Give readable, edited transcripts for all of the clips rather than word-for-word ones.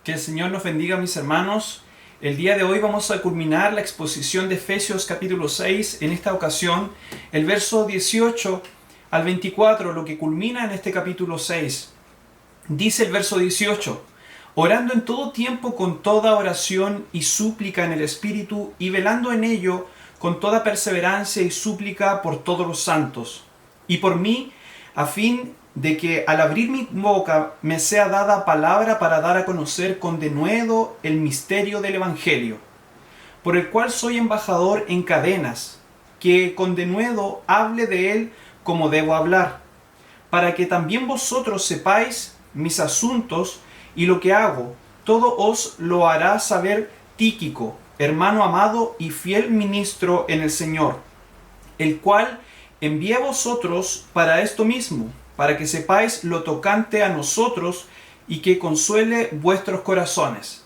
Que el Señor nos bendiga, mis hermanos. El día de hoy vamos a culminar la exposición de Efesios capítulo 6. En esta ocasión, el verso 18 al 24, lo que culmina en este capítulo 6. Dice el verso 18: orando en todo tiempo con toda oración y súplica en el Espíritu, y velando en ello con toda perseverancia y súplica por todos los santos, y por mí, a fin de que al abrir mi boca me sea dada palabra para dar a conocer con denuedo el misterio del Evangelio, por el cual soy embajador en cadenas, que con denuedo hable de él como debo hablar, para que también vosotros sepáis mis asuntos y lo que hago. Todo os lo hará saber Tíquico, hermano amado y fiel ministro en el Señor, el cual envié a vosotros para esto mismo, para que sepáis lo tocante a nosotros y que consuele vuestros corazones.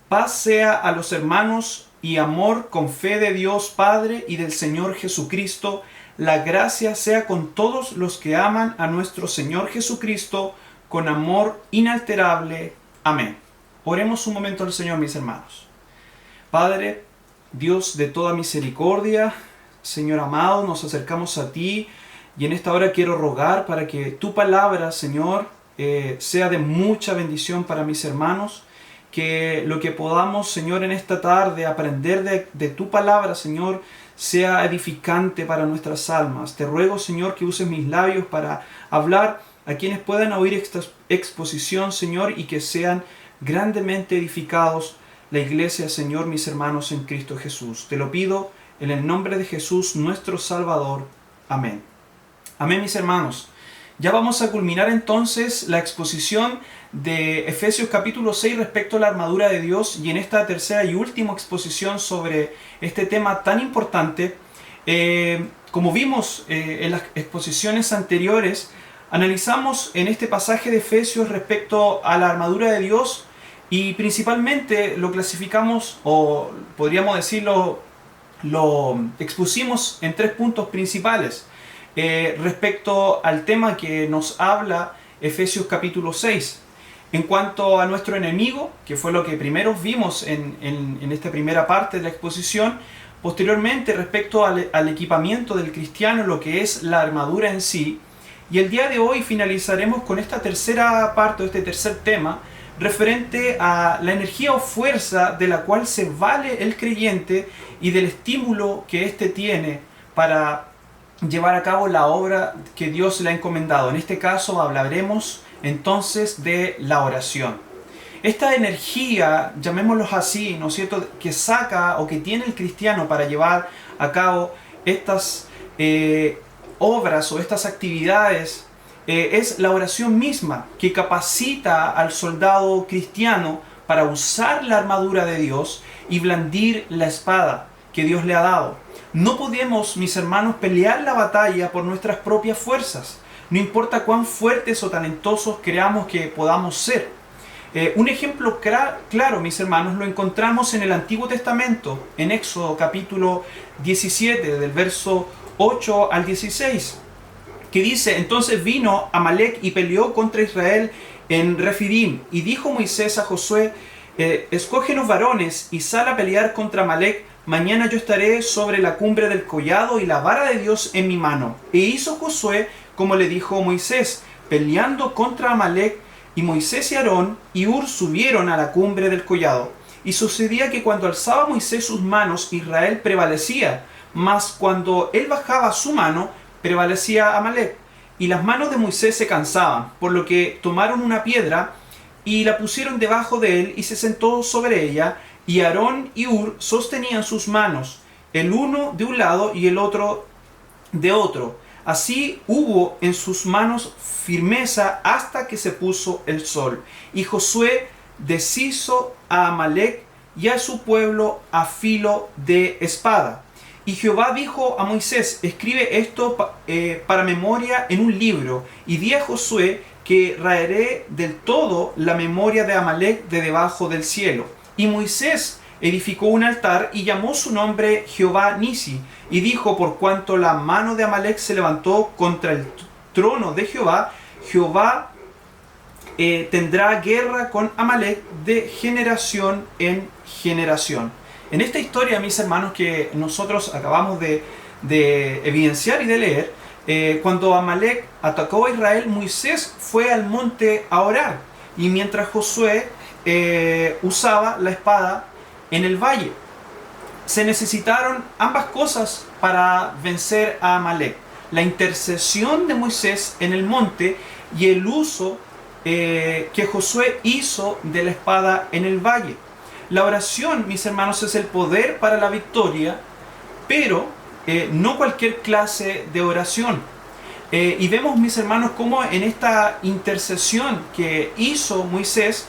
Paz sea a los hermanos y amor con fe de Dios Padre y del Señor Jesucristo. La gracia sea con todos los que aman a nuestro Señor Jesucristo con amor inalterable. Amén. Oremos un momento al Señor, mis hermanos. Padre, Dios de toda misericordia, Señor amado, nos acercamos a ti y en esta hora quiero rogar para que tu palabra, Señor, sea de mucha bendición para mis hermanos, que lo que podamos, Señor, en esta tarde aprender de tu palabra, Señor, sea edificante para nuestras almas. Te ruego, Señor, que uses mis labios para hablar a quienes puedan oír esta exposición, Señor, y que sean grandemente edificados la iglesia, Señor, mis hermanos en Cristo Jesús. Te lo pido en el nombre de Jesús, nuestro Salvador. Amén. Amén, mis hermanos. Ya vamos a culminar entonces la exposición de Efesios capítulo 6 respecto a la armadura de Dios, y en esta tercera y última exposición sobre este tema tan importante, como vimos en las exposiciones anteriores, analizamos en este pasaje de Efesios respecto a la armadura de Dios y principalmente lo clasificamos, o podríamos decirlo, lo expusimos en tres puntos principales respecto al tema que nos habla Efesios capítulo 6. En cuanto a nuestro enemigo, que fue lo que primero vimos en esta primera parte de la exposición, posteriormente respecto al equipamiento del cristiano, lo que es la armadura en sí, y el día de hoy finalizaremos con esta tercera parte, este tercer tema, referente a la energía o fuerza de la cual se vale el creyente y del estímulo que éste tiene para llevar a cabo la obra que Dios le ha encomendado. En este caso hablaremos entonces de la oración. Esta energía, llamémoslo así, ¿no es cierto?, que saca o que tiene el cristiano para llevar a cabo estas obras o estas actividades, es la oración misma, que capacita al soldado cristiano para usar la armadura de Dios y blandir la espada que Dios le ha dado. No podemos, mis hermanos, pelear la batalla por nuestras propias fuerzas, no importa cuán fuertes o talentosos creamos que podamos ser. Un ejemplo claro, mis hermanos, lo encontramos en el Antiguo Testamento, en Éxodo capítulo 17, del verso 8 al 16, que dice: entonces vino Amalec y peleó contra Israel en Refidim, y dijo Moisés a Josué: escógenos varones y sal a pelear contra Amalec. Mañana yo estaré sobre la cumbre del collado y la vara de Dios en mi mano. E hizo Josué como le dijo Moisés, peleando contra Amalec, y Moisés y Aarón y Hur subieron a la cumbre del collado. Y sucedía que cuando alzaba Moisés sus manos, Israel prevalecía, mas cuando él bajaba su mano, prevalecía Amalec. Y las manos de Moisés se cansaban, por lo que tomaron una piedra y la pusieron debajo de él, y se sentó sobre ella, y Aarón y Hur sostenían sus manos, el uno de un lado y el otro de otro. Así hubo en sus manos firmeza hasta que se puso el sol. Y Josué deshizo a Amalec y a su pueblo a filo de espada. Y Jehová dijo a Moisés: escribe esto para memoria en un libro, y di a Josué que raeré del todo la memoria de Amalec de debajo del cielo. Y Moisés edificó un altar y llamó su nombre Jehová Nisi, y dijo: por cuanto la mano de Amalec se levantó contra el trono de Jehová, Jehová tendrá guerra con Amalek de generación en generación. En esta historia, mis hermanos, que nosotros acabamos de evidenciar y de leer, cuando Amalek atacó a Israel, Moisés fue al monte a orar, y mientras Josué usaba la espada en el valle. Se necesitaron ambas cosas para vencer a Amalek: la intercesión de Moisés en el monte y el uso que Josué hizo de la espada en el valle. La oración, mis hermanos, es el poder para la victoria, pero no cualquier clase de oración. Y vemos, mis hermanos, cómo en esta intercesión que hizo Moisés,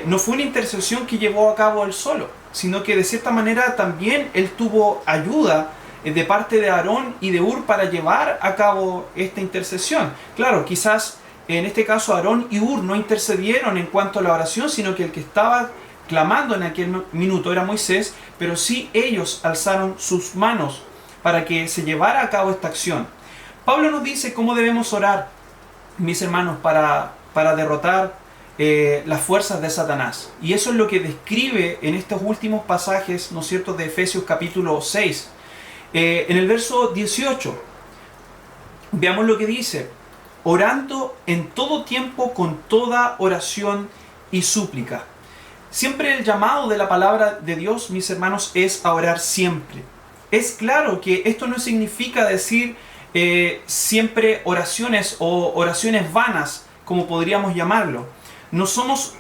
no fue una intercesión que llevó a cabo él solo, sino que de cierta manera también él tuvo ayuda de parte de Aarón y de Hur para llevar a cabo esta intercesión. Claro, quizás en este caso Aarón y Hur no intercedieron en cuanto a la oración, sino que el que estaba clamando en aquel minuto era Moisés, pero sí ellos alzaron sus manos para que se llevara a cabo esta acción. Pablo nos dice cómo debemos orar, mis hermanos, para derrotar las fuerzas de Satanás. Y eso es lo que describe en estos últimos pasajes, ¿no es cierto?, de Efesios capítulo 6. En el verso 18, veamos lo que dice: orando en todo tiempo con toda oración y súplica. Siempre el llamado de la palabra de Dios, mis hermanos, es a orar siempre. Es claro que esto no significa decir siempre oraciones o oraciones vanas, como podríamos llamarlo. No somos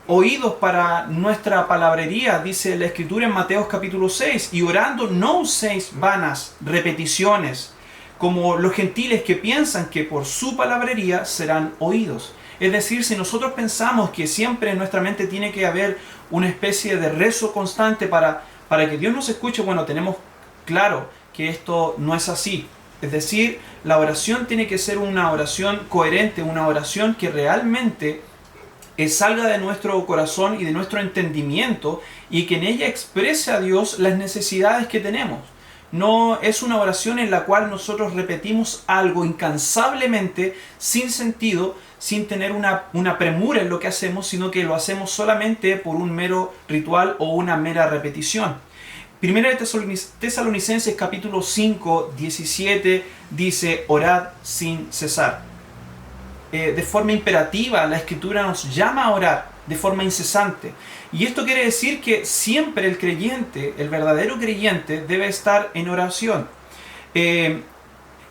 oídos para nuestra palabrería, dice la Escritura en Mateo capítulo 6, y orando no uséis vanas repeticiones, como los gentiles que piensan que por su palabrería serán oídos. Es decir, si nosotros pensamos que siempre en nuestra mente tiene que haber una especie de rezo constante para que Dios nos escuche, bueno, tenemos claro que esto no es así. Es decir, la oración tiene que ser una oración coherente, una oración que realmente salga de nuestro corazón y de nuestro entendimiento, y que en ella exprese a Dios las necesidades que tenemos. No es una oración en la cual nosotros repetimos algo incansablemente, sin sentido, sin tener una premura en lo que hacemos, sino que lo hacemos solamente por un mero ritual o una mera repetición. Primera de Tesalonicenses capítulo 5, 17 dice: orad sin cesar. De forma imperativa, la Escritura nos llama a orar de forma incesante. Y esto quiere decir que siempre el creyente, el verdadero creyente, debe estar en oración.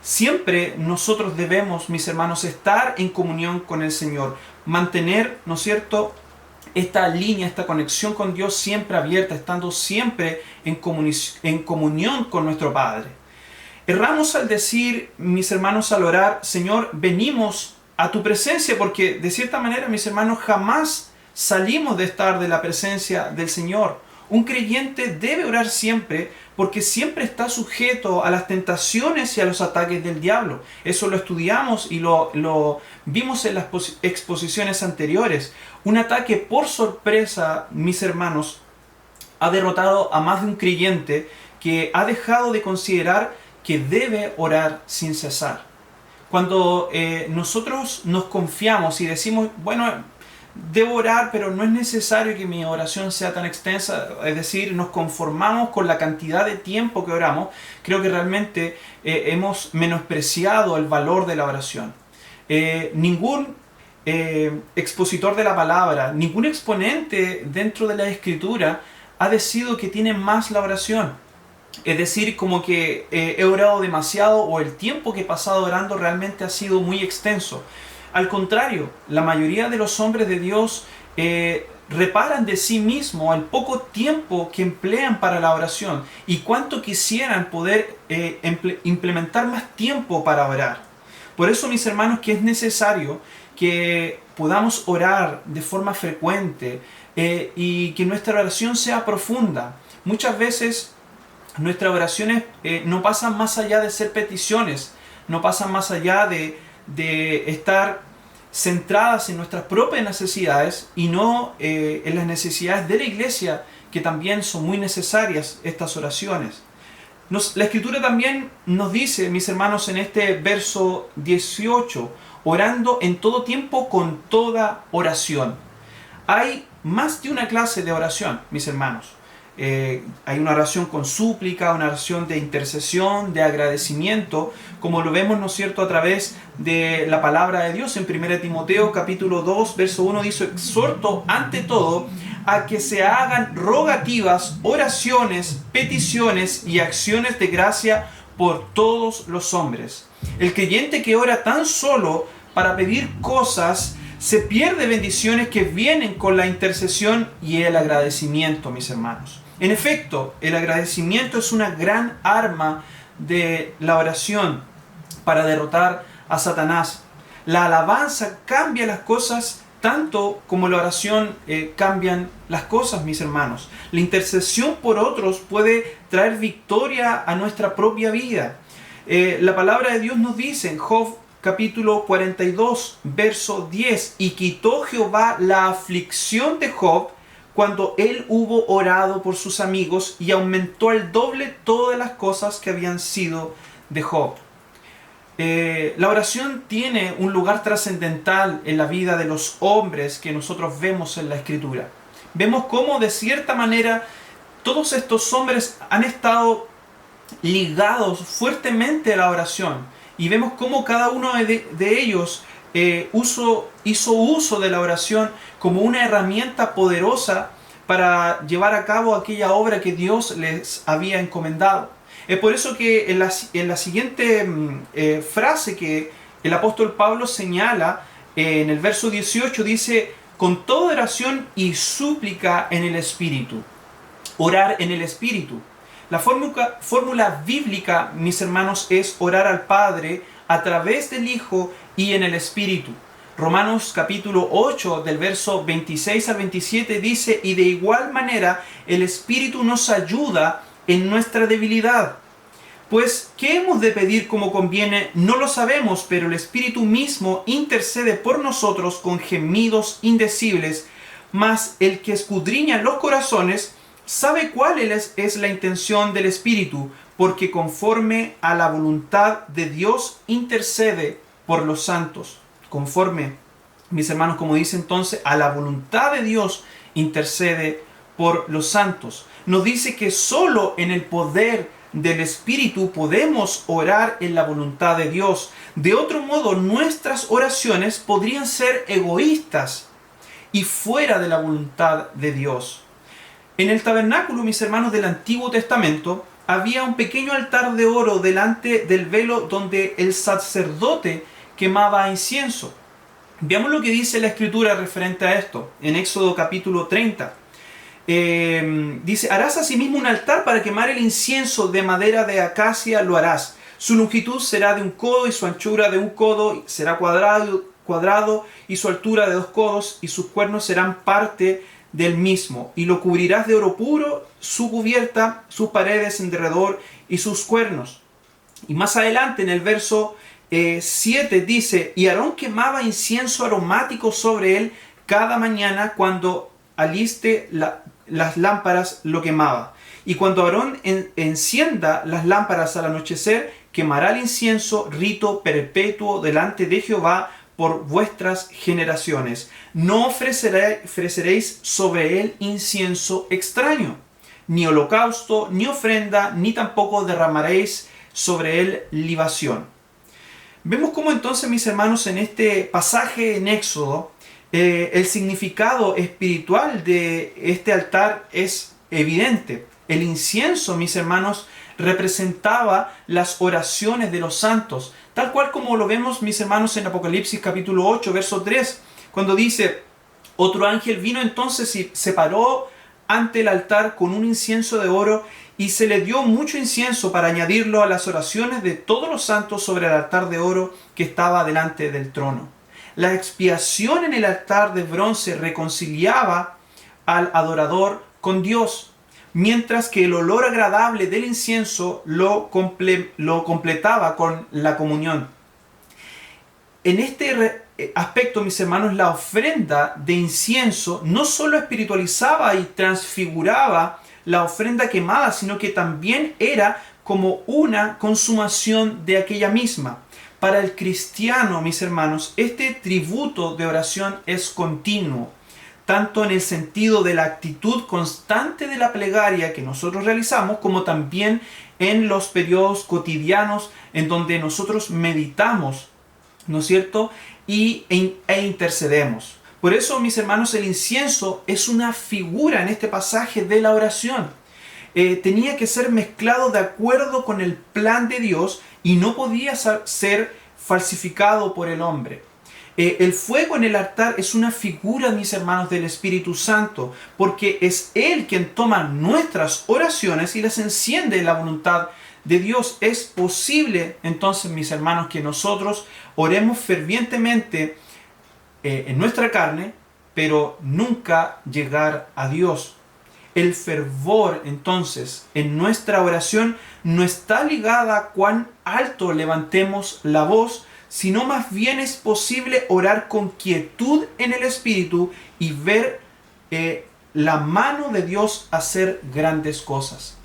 Siempre nosotros debemos, mis hermanos, estar en comunión con el Señor. Mantener, ¿no es cierto?, esta línea, esta conexión con Dios siempre abierta, estando siempre en comunión con nuestro Padre. Erramos al decir, mis hermanos, al orar: Señor, venimos a tu presencia, porque de cierta manera, mis hermanos, jamás salimos de estar de la presencia del Señor. Un creyente debe orar siempre, porque siempre está sujeto a las tentaciones y a los ataques del diablo. Eso lo estudiamos y lo vimos en las exposiciones anteriores. Un ataque por sorpresa, mis hermanos, ha derrotado a más de un creyente que ha dejado de considerar que debe orar sin cesar. Cuando nosotros nos confiamos y decimos, bueno, debo orar, pero no es necesario que mi oración sea tan extensa, es decir, nos conformamos con la cantidad de tiempo que oramos, creo que realmente hemos menospreciado el valor de la oración. Ningún expositor de la palabra, ningún exponente dentro de la Escritura ha decidido que tiene más la oración. Es decir, como que he orado demasiado, o el tiempo que he pasado orando realmente ha sido muy extenso. Al contrario, la mayoría de los hombres de Dios reparan de sí mismos el poco tiempo que emplean para la oración, y cuánto quisieran poder implementar más tiempo para orar. Por eso, mis hermanos, que es necesario que podamos orar de forma frecuente y que nuestra oración sea profunda. Muchas veces nuestras oraciones no pasan más allá de ser peticiones, no pasan más allá de estar centradas en nuestras propias necesidades y no en las necesidades de la iglesia, que también son muy necesarias estas oraciones. La Escritura también nos dice, mis hermanos, en este verso 18, orando en todo tiempo con toda oración. Hay más de una clase de oración, mis hermanos. Hay una oración con súplica, una oración de intercesión, de agradecimiento, como lo vemos, ¿no es cierto?, a través de la palabra de Dios. En 1 Timoteo capítulo 2, verso 1 dice: exhorto ante todo a que se hagan rogativas, oraciones, peticiones y acciones de gracia por todos los hombres. El creyente que ora tan solo para pedir cosas se pierde bendiciones que vienen con la intercesión y el agradecimiento, mis hermanos. En efecto, el agradecimiento es una gran arma de la oración para derrotar a Satanás. La alabanza cambia las cosas tanto como la oración cambian las cosas, mis hermanos. La intercesión por otros puede traer victoria a nuestra propia vida. La palabra de Dios nos dice en Job capítulo 42, verso 10: y quitó Jehová la aflicción de Job cuando él hubo orado por sus amigos, y aumentó al doble todas las cosas que habían sido de Job. La oración tiene un lugar trascendental en la vida de los hombres que nosotros vemos en la Escritura. Vemos cómo de cierta manera todos estos hombres han estado ligados fuertemente a la oración, y vemos cómo cada uno de ellos hizo uso de la oración como una herramienta poderosa para llevar a cabo aquella obra que Dios les había encomendado. Es por eso que en la siguiente frase que el apóstol Pablo señala, en el verso 18 dice: con toda oración y súplica en el Espíritu. Orar en el Espíritu. La fórmula bíblica, mis hermanos, es orar al Padre a través del Hijo y en el Espíritu. Romanos capítulo 8 del verso 26 al 27 dice: y de igual manera el Espíritu nos ayuda en nuestra debilidad. Pues, ¿qué hemos de pedir como conviene? No lo sabemos, pero el Espíritu mismo intercede por nosotros con gemidos indecibles. Mas el que escudriña los corazones sabe cuál es la intención del Espíritu, porque conforme a la voluntad de Dios intercede por los santos. Conforme, mis hermanos, como dice entonces, a la voluntad de Dios intercede por los santos. Nos dice que solo en el poder del Espíritu podemos orar en la voluntad de Dios. De otro modo, nuestras oraciones podrían ser egoístas y fuera de la voluntad de Dios. En el tabernáculo, mis hermanos, del Antiguo Testamento, había un pequeño altar de oro delante del velo donde el sacerdote quemaba incienso. Veamos lo que dice la Escritura referente a esto, en Éxodo capítulo 30. Dice: harás asimismo un altar para quemar el incienso, de madera de acacia lo harás. Su longitud será de 1 codo y su anchura de 1 codo, será cuadrado y su altura de 2 codos, y sus cuernos serán parte del mismo. Y lo cubrirás de oro puro, su cubierta, sus paredes en derredor y sus cuernos. Y más adelante en el verso 7 dice: y Aarón quemaba incienso aromático sobre él cada mañana, cuando aliste las lámparas lo quemaba. Y cuando Aarón encienda las lámparas al anochecer, quemará el incienso, rito perpetuo delante de Jehová por vuestras generaciones. No ofreceréis sobre él incienso extraño, ni holocausto, ni ofrenda, ni tampoco derramaréis sobre él libación. Vemos cómo entonces, mis hermanos, en este pasaje en Éxodo, el significado espiritual de este altar es evidente. El incienso, mis hermanos, representaba las oraciones de los santos, tal cual como lo vemos, mis hermanos, en Apocalipsis capítulo 8, verso 3, cuando dice: otro ángel vino entonces y se paró ante el altar con un incienso de oro, y se le dio mucho incienso para añadirlo a las oraciones de todos los santos sobre el altar de oro que estaba delante del trono. La expiación en el altar de bronce reconciliaba al adorador con Dios, mientras que el olor agradable del incienso lo completaba con la comunión. En este aspecto, mis hermanos, la ofrenda de incienso no solo espiritualizaba y transfiguraba la ofrenda quemada, sino que también era como una consumación de aquella misma. Para el cristiano, mis hermanos, este tributo de oración es continuo, tanto en el sentido de la actitud constante de la plegaria que nosotros realizamos, como también en los periodos cotidianos en donde nosotros meditamos, ¿no es cierto? E intercedemos. Por eso, mis hermanos, el incienso es una figura en este pasaje de la oración. Tenía que ser mezclado de acuerdo con el plan de Dios y no podía ser falsificado por el hombre. El fuego en el altar es una figura, mis hermanos, del Espíritu Santo, porque es Él quien toma nuestras oraciones y las enciende en la voluntad de Dios. Es posible, entonces, mis hermanos, que nosotros oremos fervientemente en nuestra carne, pero nunca llegar a Dios. El fervor, entonces, en nuestra oración no está ligada a cuán alto levantemos la voz, sino más bien es posible orar con quietud en el Espíritu y ver la mano de Dios hacer grandes cosas.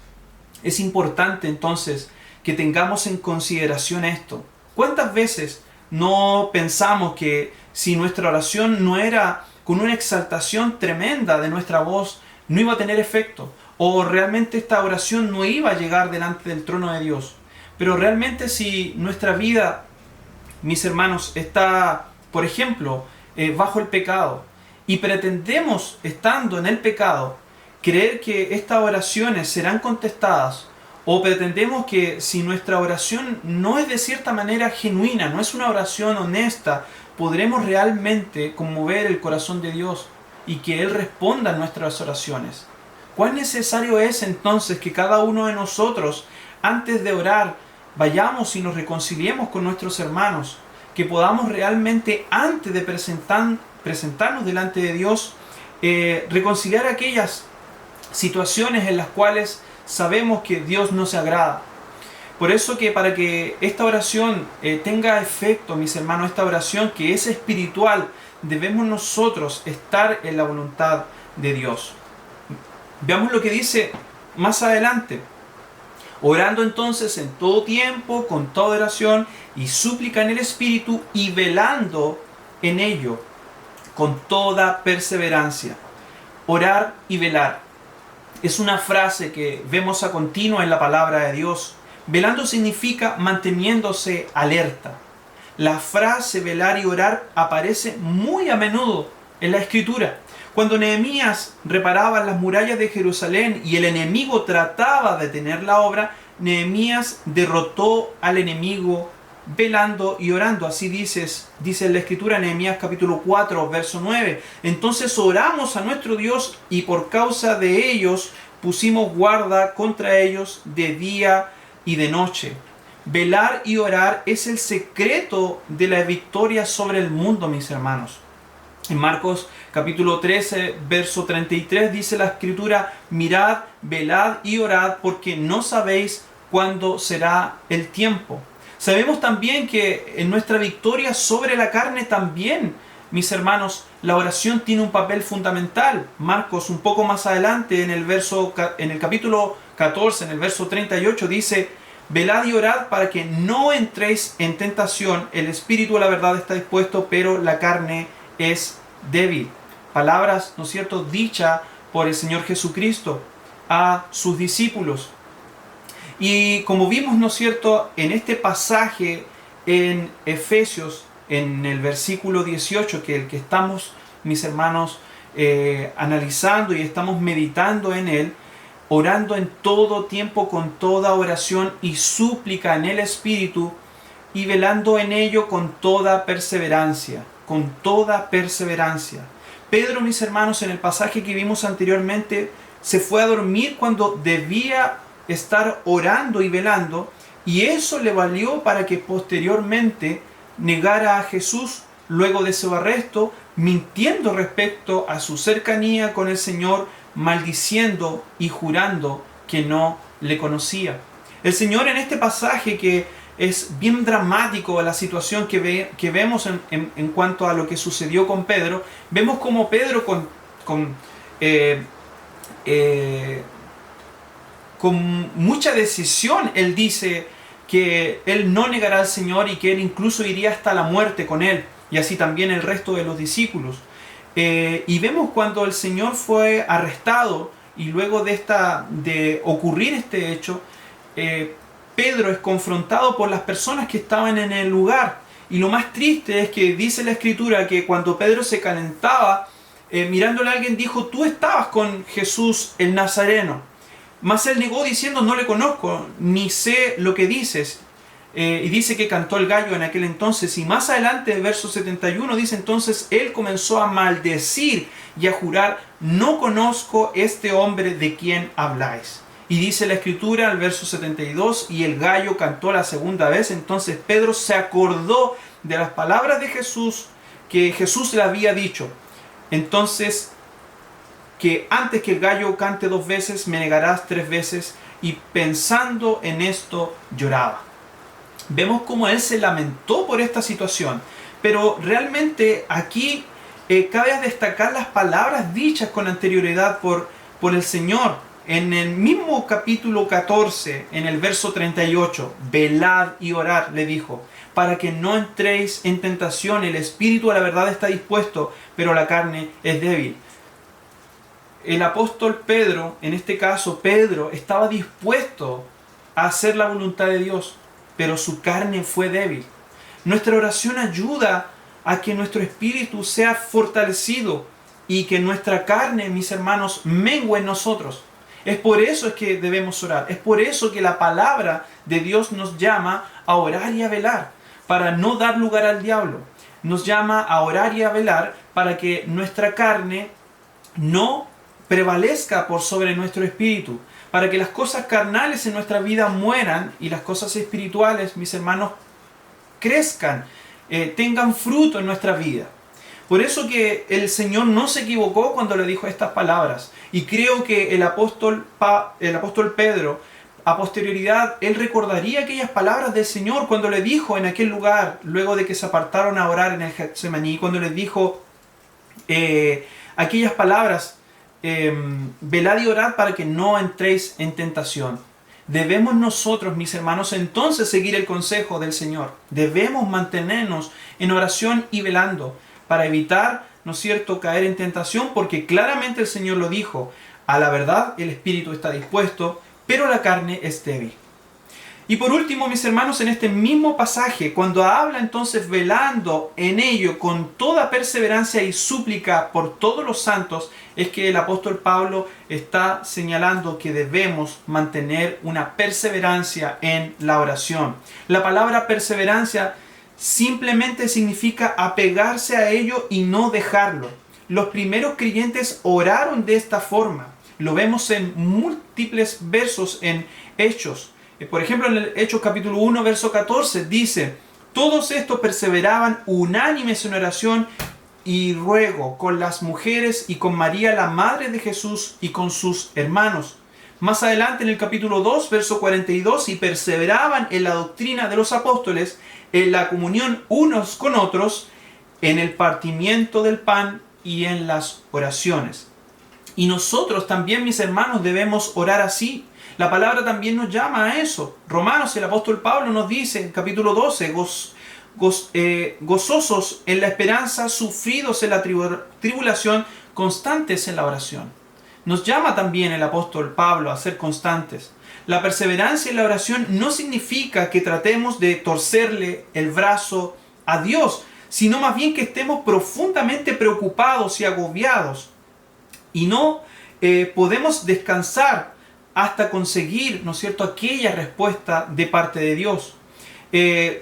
Es importante, entonces, que tengamos en consideración esto. ¿Cuántas veces no pensamos que si nuestra oración no era con una exaltación tremenda de nuestra voz, no iba a tener efecto? O realmente esta oración no iba a llegar delante del trono de Dios. Pero realmente si nuestra vida, mis hermanos, está, por ejemplo, bajo el pecado, y pretendemos, estando en el pecado, creer que estas oraciones serán contestadas, o pretendemos que si nuestra oración no es de cierta manera genuina, no es una oración honesta, podremos realmente conmover el corazón de Dios y que Él responda a nuestras oraciones. ¿Cuán necesario es entonces que cada uno de nosotros, antes de orar, vayamos y nos reconciliemos con nuestros hermanos? Que podamos realmente, antes de presentarnos delante de Dios, reconciliar aquellas situaciones en las cuales sabemos que Dios no se agrada. Por eso que para que esta oración tenga efecto, mis hermanos, esta oración que es espiritual, debemos nosotros estar en la voluntad de Dios. Veamos lo que dice más adelante. Orando entonces en todo tiempo, con toda oración y súplica en el Espíritu, y velando en ello con toda perseverancia. Orar y velar es una frase que vemos a continuo en la palabra de Dios. Velando significa manteniéndose alerta. La frase velar y orar aparece muy a menudo en la Escritura. Cuando Nehemías reparaba las murallas de Jerusalén y el enemigo trataba de detener la obra, Nehemías derrotó al enemigo velando y orando. Así dice en la Escritura, Nehemías capítulo 4, verso 9. Entonces oramos a nuestro Dios y por causa de ellos pusimos guarda contra ellos de día y de noche. Velar y orar es el secreto de la victoria sobre el mundo, mis hermanos. En Marcos capítulo 13, verso 33 dice la Escritura: mirad, velad y orad, porque no sabéis cuándo será el tiempo. Sabemos también que en nuestra victoria sobre la carne también, mis hermanos, la oración tiene un papel fundamental. Marcos, un poco más adelante, en el capítulo 14, en el verso 38, dice: velad y orad para que no entréis en tentación. El espíritu, la verdad, está dispuesto, pero la carne es débil. Palabras, ¿no es cierto?, dicha por el Señor Jesucristo a sus discípulos. Y como vimos, ¿no es cierto?, en este pasaje en Efesios, en el versículo 18, que el que estamos, mis hermanos, analizando y estamos meditando en él, orando en todo tiempo con toda oración y súplica en el Espíritu, y velando en ello con toda perseverancia. Con toda perseverancia. Pedro, mis hermanos, en el pasaje que vimos anteriormente, se fue a dormir cuando debía estar orando y velando, y eso le valió para que posteriormente negara a Jesús luego de su arresto, mintiendo respecto a su cercanía con el Señor, maldiciendo y jurando que no le conocía. El Señor, en este pasaje, que es bien dramático la situación que vemos en cuanto a lo que sucedió con Pedro, vemos como Pedro con mucha decisión, él dice: que él no negará al Señor y que él incluso iría hasta la muerte con él, y así también el resto de los discípulos. Y vemos cuando el Señor fue arrestado y luego de ocurrir este hecho, Pedro es confrontado por las personas que estaban en el lugar. Y lo más triste es que dice la Escritura que cuando Pedro se calentaba, mirándole a alguien dijo: tú estabas con Jesús el Nazareno. Mas él negó diciendo: no le conozco, ni sé lo que dices. Y dice que cantó el gallo en aquel entonces. Y más adelante, el verso 71, dice: entonces él comenzó a maldecir y a jurar: no conozco este hombre de quien habláis. Y dice la Escritura, el verso 72, y el gallo cantó la segunda vez. Entonces Pedro se acordó de las palabras de Jesús, que Jesús le había dicho. Entonces, que antes que el gallo cante 2 veces, me negarás 3 veces. Y pensando en esto, lloraba. Vemos cómo él se lamentó por esta situación. Pero realmente aquí cabe destacar las palabras dichas con anterioridad por el Señor. En el mismo capítulo 14, en el verso 38, velad y orad, le dijo, para que no entréis en tentación. El espíritu a la verdad está dispuesto, pero la carne es débil. El apóstol Pedro, en este caso Pedro, estaba dispuesto a hacer la voluntad de Dios, pero su carne fue débil. Nuestra oración ayuda a que nuestro espíritu sea fortalecido y que nuestra carne, mis hermanos, mengue en nosotros. Es por eso es que debemos orar. Es por eso que la palabra de Dios nos llama a orar y a velar, para no dar lugar al diablo. Nos llama a orar y a velar para que nuestra carne no prevalezca por sobre nuestro espíritu, para que las cosas carnales en nuestra vida mueran y las cosas espirituales, mis hermanos, crezcan, tengan fruto en nuestra vida. Por eso que el Señor no se equivocó cuando le dijo estas palabras. Y creo que el apóstol Pedro, a posterioridad, él recordaría aquellas palabras del Señor cuando le dijo en aquel lugar, luego de que se apartaron a orar en el Getsemaní, cuando les dijo aquellas palabras: velad y orad para que no entréis en tentación. Debemos nosotros, mis hermanos, entonces seguir el consejo del Señor. Debemos mantenernos en oración y velando, para evitar, ¿no es cierto?, caer en tentación, porque claramente el Señor lo dijo: a la verdad el espíritu está dispuesto, pero la carne es débil. Y por último, mis hermanos, en este mismo pasaje, cuando habla entonces velando en ello con toda perseverancia y súplica por todos los santos, es que el apóstol Pablo está señalando que debemos mantener una perseverancia en la oración. La palabra perseverancia simplemente significa apegarse a ello y no dejarlo. Los primeros creyentes oraron de esta forma. Lo vemos en múltiples versos en Hechos. Por ejemplo, en el Hechos capítulo 1, verso 14, dice: todos estos perseveraban unánimes en oración y ruego con las mujeres y con María, la madre de Jesús, y con sus hermanos. Más adelante, en el capítulo 2, verso 42, y perseveraban en la doctrina de los apóstoles, en la comunión unos con otros, en el partimiento del pan y en las oraciones. Y nosotros también, mis hermanos, debemos orar así. La palabra también nos llama a eso. Romanos, el apóstol Pablo nos dice en capítulo 12, gozosos en la esperanza, sufridos en la tribulación, constantes en la oración. Nos llama también el apóstol Pablo a ser constantes. La perseverancia en la oración no significa que tratemos de torcerle el brazo a Dios, sino más bien que estemos profundamente preocupados y agobiados. Y no podemos descansar hasta conseguir, ¿no es cierto?, aquella respuesta de parte de Dios.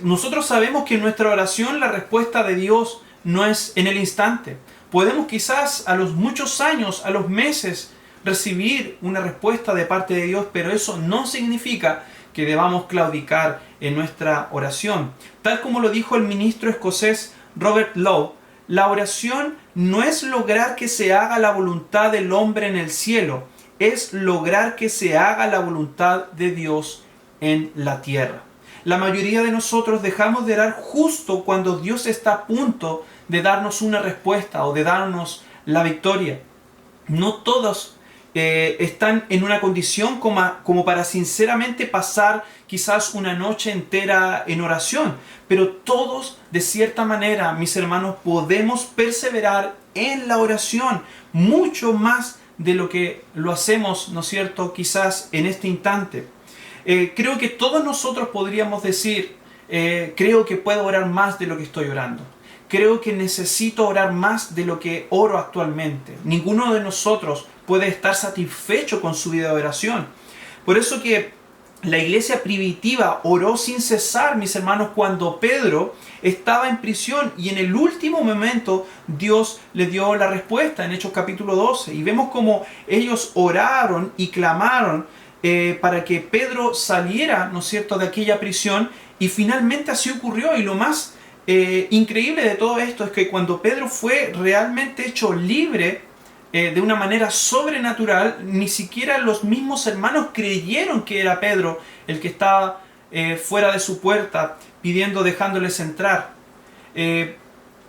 Nosotros sabemos que en nuestra oración la respuesta de Dios no es en el instante. Podemos quizás a los muchos años, a los meses, recibir una respuesta de parte de Dios, pero eso no significa que debamos claudicar en nuestra oración. Tal como lo dijo el ministro escocés Robert Lowe, la oración no es lograr que se haga la voluntad del hombre en el cielo, es lograr que se haga la voluntad de Dios en la tierra. La mayoría de nosotros dejamos de orar justo cuando Dios está a punto de darnos una respuesta o de darnos la victoria. No todos están en una condición como para sinceramente pasar quizás una noche entera en oración. Pero todos, de cierta manera, mis hermanos, podemos perseverar en la oración mucho más de lo que lo hacemos, ¿no es cierto?, quizás en este instante. Creo que todos nosotros podríamos decir, creo que puedo orar más de lo que estoy orando. Creo que necesito orar más de lo que oro actualmente. Ninguno de nosotros puede estar satisfecho con su vida de oración. Por eso que la iglesia primitiva oró sin cesar, mis hermanos, cuando Pedro estaba en prisión y en el último momento Dios le dio la respuesta en Hechos capítulo 12. Y vemos cómo ellos oraron y clamaron para que Pedro saliera, ¿no es cierto?, de aquella prisión, y finalmente así ocurrió. Y lo más increíble de todo esto es que cuando Pedro fue realmente hecho libre, de una manera sobrenatural, ni siquiera los mismos hermanos creyeron que era Pedro el que estaba fuera de su puerta dejándoles entrar.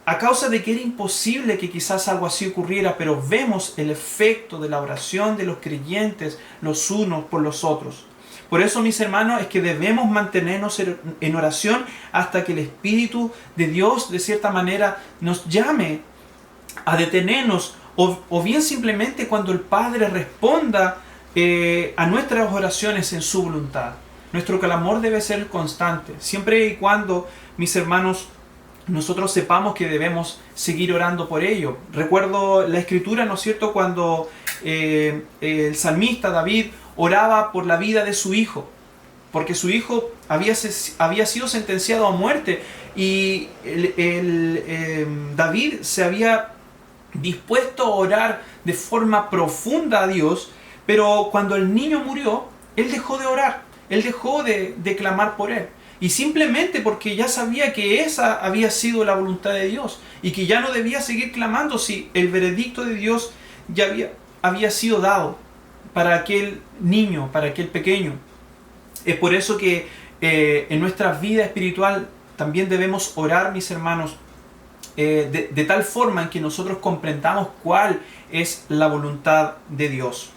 A causa de que era imposible que quizás algo así ocurriera, pero vemos el efecto de la oración de los creyentes los unos por los otros. Por eso, mis hermanos, es que debemos mantenernos en oración hasta que el Espíritu de Dios, de cierta manera, nos llame a detenernos, o bien simplemente cuando el Padre responda a nuestras oraciones en su voluntad. Nuestro clamor debe ser constante, siempre y cuando, mis hermanos, nosotros sepamos que debemos seguir orando por ello. Recuerdo la Escritura, ¿no es cierto?, cuando el salmista David oraba por la vida de su hijo, porque su hijo había sido sentenciado a muerte, y David se había dispuesto a orar de forma profunda a Dios, pero cuando el niño murió, él dejó de orar, él dejó de clamar por él, y simplemente porque ya sabía que esa había sido la voluntad de Dios, y que ya no debía seguir clamando si el veredicto de Dios ya había sido dado para aquel niño, para aquel pequeño. Es por eso que en nuestra vida espiritual también debemos orar, mis hermanos, de tal forma en que nosotros comprendamos cuál es la voluntad de Dios.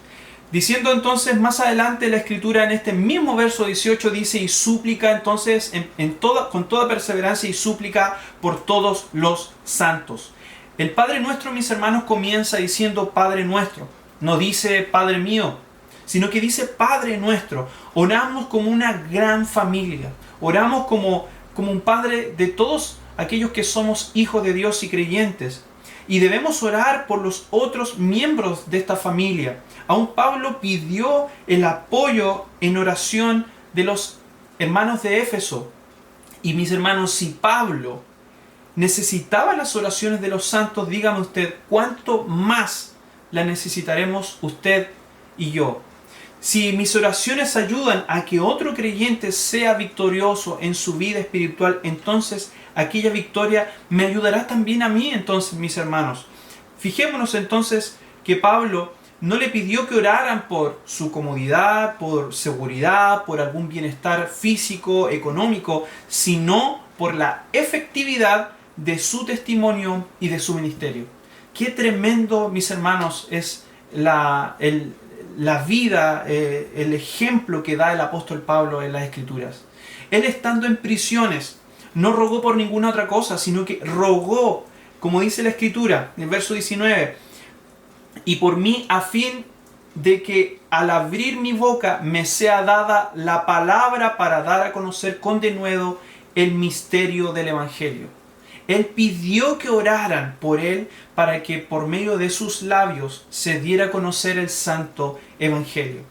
Diciendo entonces más adelante la Escritura en este mismo verso 18 dice: y súplica entonces con toda perseverancia y súplica por todos los santos. El Padre Nuestro, mis hermanos, comienza diciendo Padre Nuestro. No dice Padre mío, sino que dice Padre Nuestro. Oramos como una gran familia. Oramos como un Padre de todos aquellos que somos hijos de Dios y creyentes. Y debemos orar por los otros miembros de esta familia. Aún Pablo pidió el apoyo en oración de los hermanos de Éfeso. Y mis hermanos, si Pablo necesitaba las oraciones de los santos, dígame usted, ¿cuánto más la necesitaremos usted y yo? Si mis oraciones ayudan a que otro creyente sea victorioso en su vida espiritual, entonces aquella victoria me ayudará también a mí, entonces, mis hermanos. Fijémonos entonces que Pablo no le pidió que oraran por su comodidad, por seguridad, por algún bienestar físico, económico, sino por la efectividad de su testimonio y de su ministerio. Qué tremendo, mis hermanos, es la vida, el ejemplo que da el apóstol Pablo en las Escrituras. Él, estando en prisiones, no rogó por ninguna otra cosa, sino que rogó, como dice la Escritura, en el verso 19, y por mí, a fin de que al abrir mi boca me sea dada la palabra para dar a conocer con denuedo el misterio del Evangelio. Él pidió que oraran por él para que por medio de sus labios se diera a conocer el santo Evangelio.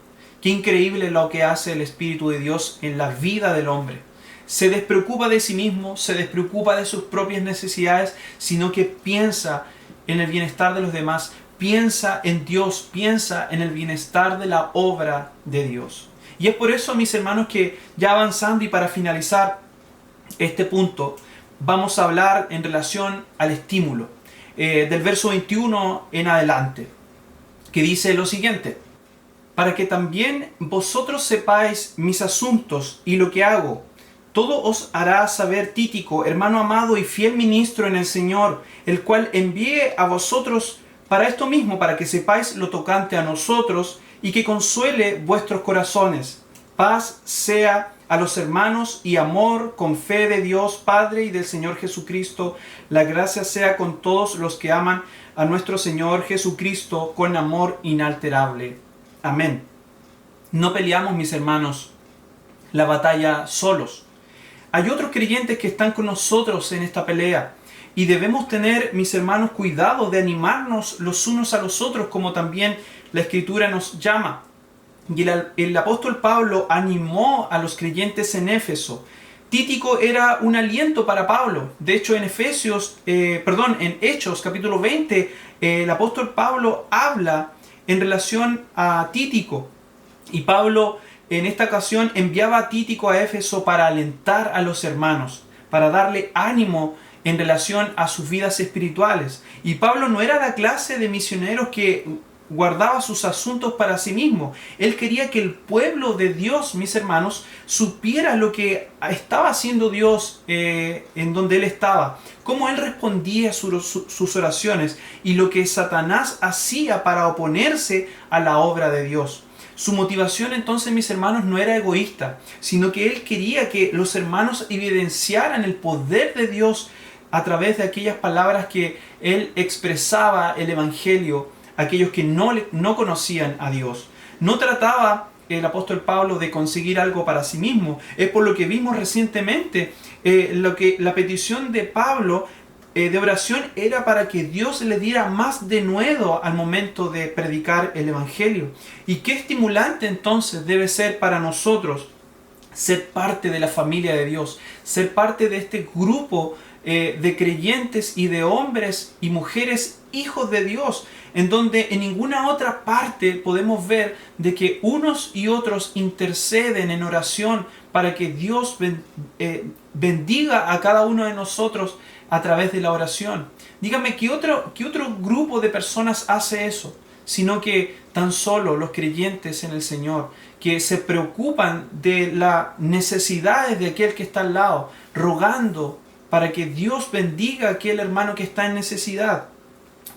Qué increíble lo que hace el Espíritu de Dios en la vida del hombre. Se despreocupa de sí mismo, se despreocupa de sus propias necesidades, sino que piensa en el bienestar de los demás, piensa en Dios, piensa en el bienestar de la obra de Dios. Y es por eso, mis hermanos, que ya avanzando y para finalizar este punto, vamos a hablar en relación al estímulo, del verso 21 en adelante, que dice lo siguiente: para que también vosotros sepáis mis asuntos y lo que hago, todo os hará saber Tíquico, hermano amado y fiel ministro en el Señor, el cual envié a vosotros Para esto mismo, para que sepáis lo tocante a nosotros y que consuele vuestros corazones. Paz sea a los hermanos y amor con fe de Dios Padre y del Señor Jesucristo. La gracia sea con todos los que aman a nuestro Señor Jesucristo con amor inalterable. Amén. No peleamos, mis hermanos, la batalla solos. Hay otros creyentes que están con nosotros en esta pelea. Y debemos tener, mis hermanos, cuidado de animarnos los unos a los otros, como también la Escritura nos llama. Y el apóstol Pablo animó a los creyentes en Éfeso. Tíquico era un aliento para Pablo. De hecho, en Hechos capítulo 20, el apóstol Pablo habla en relación a Tíquico. Y Pablo en esta ocasión enviaba a Tíquico a Éfeso para alentar a los hermanos, para darle ánimo en relación a sus vidas espirituales. Y Pablo no era la clase de misioneros que guardaba sus asuntos para sí mismo. Él quería que el pueblo de Dios, mis hermanos, supiera lo que estaba haciendo Dios en donde él estaba, cómo él respondía a sus oraciones y lo que Satanás hacía para oponerse a la obra de Dios. Su motivación entonces, mis hermanos, no era egoísta, sino que él quería que los hermanos evidenciaran el poder de Dios a través de aquellas palabras que él expresaba el Evangelio a aquellos que no conocían a Dios. No trataba el apóstol Pablo de conseguir algo para sí mismo. Es por lo que vimos recientemente, la petición de Pablo de oración era para que Dios le diera más denuedo al momento de predicar el Evangelio. Y qué estimulante entonces debe ser para nosotros ser parte de la familia de Dios, ser parte de este grupo de creyentes y de hombres y mujeres hijos de Dios, en donde en ninguna otra parte podemos ver de que unos y otros interceden en oración para que Dios bendiga a cada uno de nosotros a través de la oración. Dígame, ¿qué otro grupo de personas hace eso? Sino que tan solo los creyentes en el Señor, que se preocupan de las necesidades de aquel que está al lado, rogando para que Dios bendiga a aquel hermano que está en necesidad.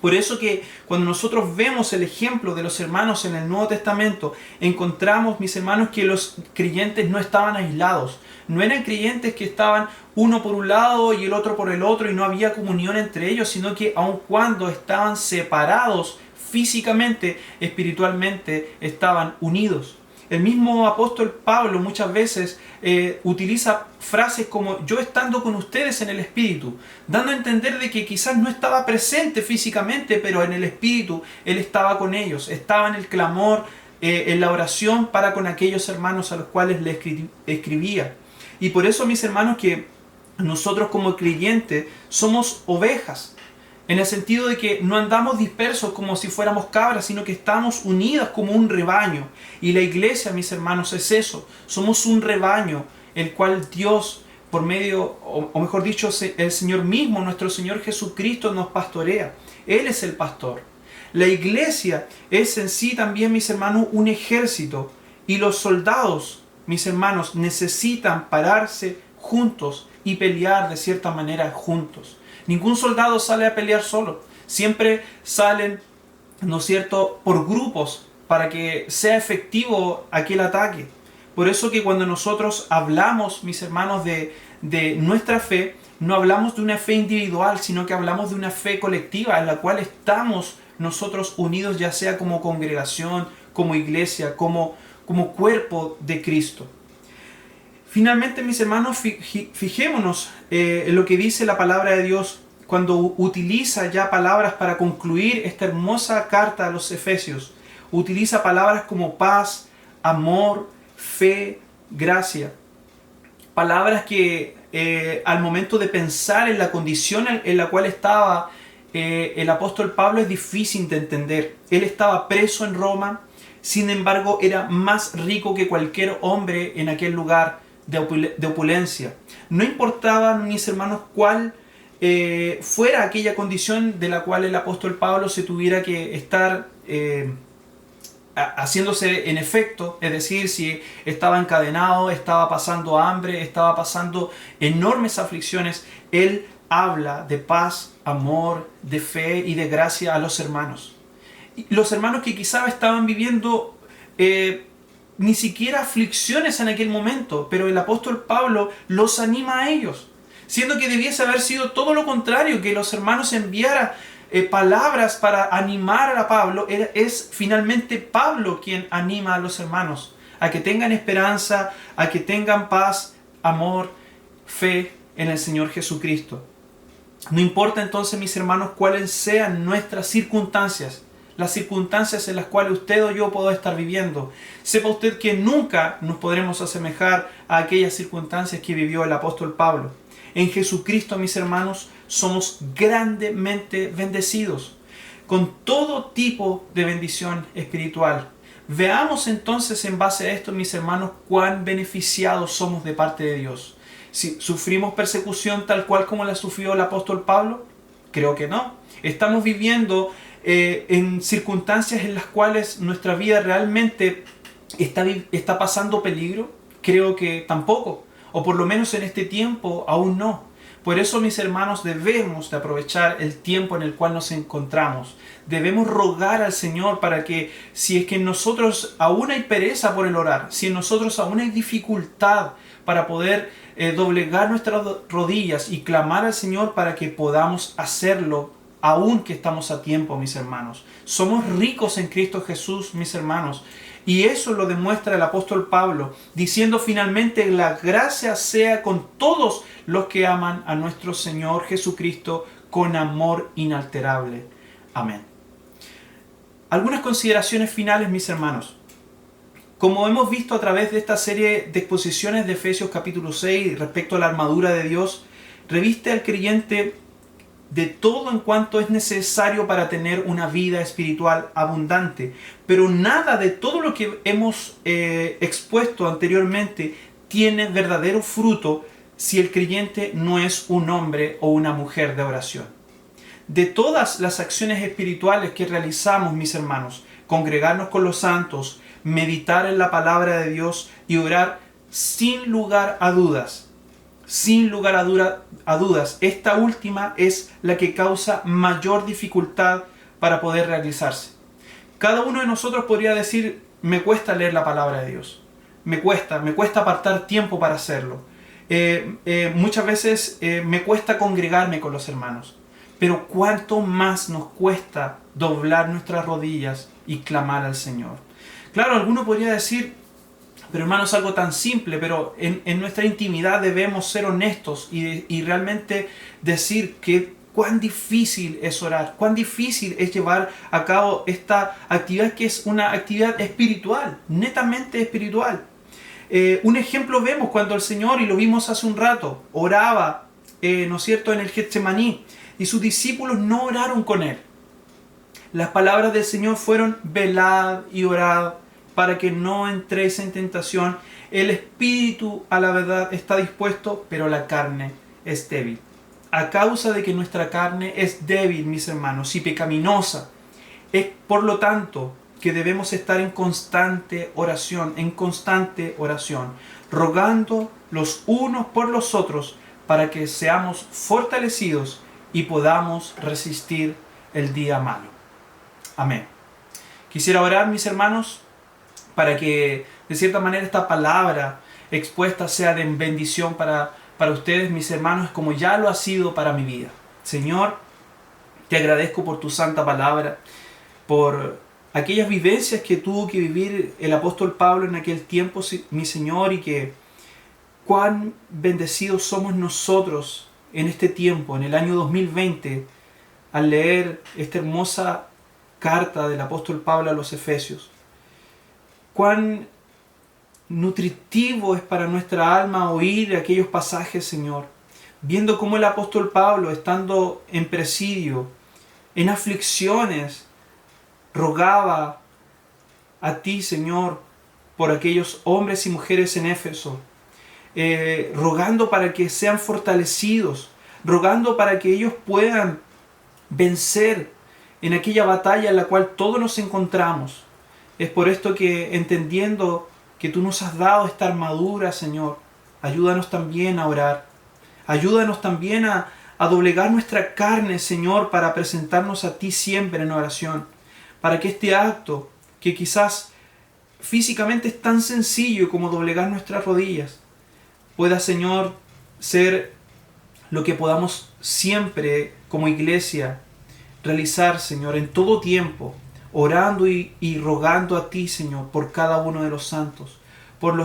Por eso que cuando nosotros vemos el ejemplo de los hermanos en el Nuevo Testamento, encontramos, mis hermanos, que los creyentes no estaban aislados. No eran creyentes que estaban uno por un lado y el otro por el otro y no había comunión entre ellos, sino que aun cuando estaban separados físicamente, espiritualmente, estaban unidos. El mismo apóstol Pablo muchas veces utiliza frases como yo estando con ustedes en el Espíritu, dando a entender de que quizás no estaba presente físicamente, pero en el Espíritu él estaba con ellos, estaba en el clamor, en la oración para con aquellos hermanos a los cuales le escribía. Y por eso, mis hermanos, que nosotros como creyentes somos ovejas, en el sentido de que no andamos dispersos como si fuéramos cabras, sino que estamos unidas como un rebaño. Y la iglesia, mis hermanos, es eso. Somos un rebaño, el cual Dios, por medio, o mejor dicho, el Señor mismo, nuestro Señor Jesucristo, nos pastorea. Él es el pastor. La iglesia es en sí también, mis hermanos, un ejército. Y los soldados, mis hermanos, necesitan pararse juntos y pelear de cierta manera juntos. Ningún soldado sale a pelear solo. Siempre salen, ¿no es cierto?, por grupos para que sea efectivo aquel ataque. Por eso que cuando nosotros hablamos, mis hermanos, de nuestra fe, no hablamos de una fe individual, sino que hablamos de una fe colectiva en la cual estamos nosotros unidos, ya sea como congregación, como iglesia, como cuerpo de Cristo. Finalmente, mis hermanos, fijémonos en lo que dice la palabra de Dios cuando utiliza ya palabras para concluir esta hermosa carta a los Efesios. Utiliza palabras como paz, amor, fe, gracia. Palabras que al momento de pensar en la condición en la cual estaba el apóstol Pablo es difícil de entender. Él estaba preso en Roma, sin embargo era más rico que cualquier hombre en aquel lugar de opulencia. No importaba, mis hermanos, cuál fuera aquella condición de la cual el apóstol Pablo se tuviera que estar haciéndose en efecto, es decir, si estaba encadenado, estaba pasando hambre, estaba pasando enormes aflicciones, él habla de paz, amor, de fe y de gracia a los hermanos. Y los hermanos que quizás estaban viviendo ni siquiera aflicciones en aquel momento, pero el apóstol Pablo los anima a ellos, siendo que debiese haber sido todo lo contrario, que los hermanos enviaran palabras para animar a Pablo. Es finalmente Pablo quien anima a los hermanos a que tengan esperanza, a que tengan paz, amor, fe en el Señor Jesucristo. No importa entonces, mis hermanos, cuáles sean nuestras circunstancias, las circunstancias en las cuales usted o yo puedo estar viviendo. Sepa usted que nunca nos podremos asemejar a aquellas circunstancias que vivió el apóstol Pablo. En Jesucristo, mis hermanos, somos grandemente bendecidos con todo tipo de bendición espiritual. Veamos entonces en base a esto, mis hermanos, cuán beneficiados somos de parte de Dios. Si sufrimos persecución tal cual como la sufrió el apóstol Pablo, creo que no. Estamos viviendo en circunstancias en las cuales nuestra vida realmente está pasando peligro. Creo que tampoco, o por lo menos en este tiempo aún no. Por eso, mis hermanos, debemos de aprovechar el tiempo en el cual nos encontramos. Debemos rogar al Señor para que, si es que en nosotros aún hay pereza por el orar, si en nosotros aún hay dificultad para poder doblegar nuestras rodillas y clamar al Señor para que podamos hacerlo, aún que estamos a tiempo, mis hermanos. Somos ricos en Cristo Jesús, mis hermanos. Y eso lo demuestra el apóstol Pablo, diciendo finalmente: la gracia sea con todos los que aman a nuestro Señor Jesucristo con amor inalterable. Amén. Algunas consideraciones finales, mis hermanos. Como hemos visto a través de esta serie de exposiciones de Efesios capítulo 6 respecto a la armadura de Dios, reviste al creyente de todo en cuanto es necesario para tener una vida espiritual abundante. Pero nada de todo lo que hemos expuesto anteriormente tiene verdadero fruto si el creyente no es un hombre o una mujer de oración. De todas las acciones espirituales que realizamos, mis hermanos, congregarnos con los santos, meditar en la palabra de Dios y orar, sin lugar a dudas, esta última es la que causa mayor dificultad para poder realizarse. Cada uno de nosotros podría decir: me cuesta leer la palabra de Dios, me cuesta apartar tiempo para hacerlo, muchas veces me cuesta congregarme con los hermanos. Pero cuánto más nos cuesta doblar nuestras rodillas y clamar al Señor. Claro, alguno podría decir: pero hermanos, algo tan simple. Pero en nuestra intimidad debemos ser honestos y realmente decir que cuán difícil es orar, cuán difícil es llevar a cabo esta actividad, que es una actividad espiritual, netamente espiritual. Un ejemplo vemos cuando el Señor, y lo vimos hace un rato, oraba, ¿no es cierto?, en el Getsemaní, y sus discípulos no oraron con Él. Las palabras del Señor fueron: velad y orad para que no entréis en tentación. El espíritu a la verdad está dispuesto, pero la carne es débil. A causa de que nuestra carne es débil, mis hermanos, y pecaminosa, es por lo tanto que debemos estar en constante oración, rogando los unos por los otros para que seamos fortalecidos y podamos resistir el día malo. Amén. Quisiera orar, mis hermanos, para que de cierta manera esta palabra expuesta sea de bendición para ustedes, mis hermanos, como ya lo ha sido para mi vida. Señor, te agradezco por tu santa palabra, por aquellas vivencias que tuvo que vivir el apóstol Pablo en aquel tiempo, mi Señor, y que cuán bendecidos somos nosotros en este tiempo, en el año 2020, al leer esta hermosa carta del apóstol Pablo a los Efesios. Cuán nutritivo es para nuestra alma oír aquellos pasajes, Señor, viendo cómo el apóstol Pablo, estando en presidio, en aflicciones, rogaba a ti, Señor, por aquellos hombres y mujeres en Éfeso, rogando para que sean fortalecidos, rogando para que ellos puedan vencer en aquella batalla en la cual todos nos encontramos. Es por esto que, entendiendo que tú nos has dado esta armadura, Señor, ayúdanos también a orar. Ayúdanos también a a doblegar nuestra carne, Señor, para presentarnos a ti siempre en oración. Para que este acto, que quizás físicamente es tan sencillo como doblegar nuestras rodillas, pueda, Señor, ser lo que podamos siempre como iglesia realizar, Señor, en todo tiempo, orando y rogando a ti, Señor, por cada uno de los santos, por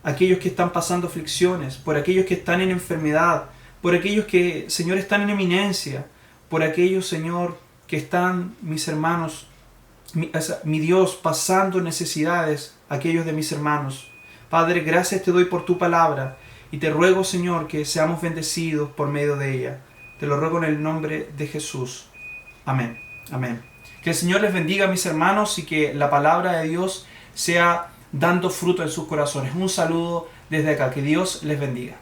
aquellos que están pasando aflicciones, por aquellos que están en enfermedad, por aquellos que, Señor, están en eminencia, por aquellos, Señor, que están, mis hermanos, mi Dios, pasando necesidades, aquellos de mis hermanos. Padre, gracias te doy por tu palabra y te ruego, Señor, que seamos bendecidos por medio de ella. Te lo ruego en el nombre de Jesús. Amén. Amén. Que el Señor les bendiga, mis hermanos, y que la palabra de Dios sea dando fruto en sus corazones. Un saludo desde acá. Que Dios les bendiga.